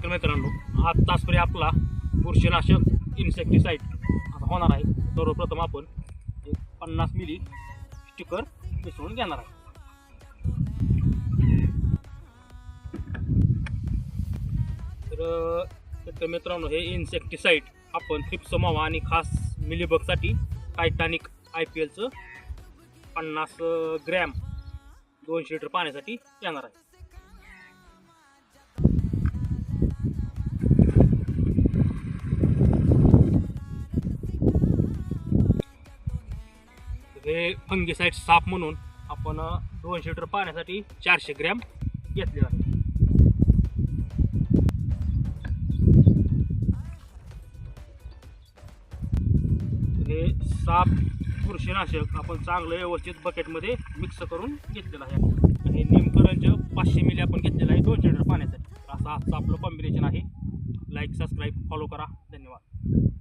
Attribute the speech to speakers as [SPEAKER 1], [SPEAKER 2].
[SPEAKER 1] नमस्कार मित्रांनो, आजचा स्प्रे आपला बुरशीनाशक इन्सेक्टिसाइड आता होणार आहे। सर्वप्रथम आपण 50 मिली स्टिकर मिसळून घेणार आहे। तर मित्रांनो, हे इन्सेक्टिसाइड आपण थ्रिप्स मावा आणि खास मिलीबगसाठी टायटॅनिक IPLचं 50 ग्रॅम 200 लिटर पाण्यासाठी येणार आहे। हे फंगीसाइड साफ म्हणून आपण 200 लिटर पाण्यासाठी 400 ग्रॅम घेतले आहे। हे साफ बुरशीनाशक आपण चांगलं व्यवस्थित बकेटमध्ये मिक्स करून घेतलेलं आहे। हे नीमकरंज 500 मिली आपण घेतलेलं आहे 200 लिटर पाण्यासाठी। असं आजचं आपलं कॉम्बिनेशन आहे। लाईक, सबस्क्राईब, फॉलो करा। धन्यवाद।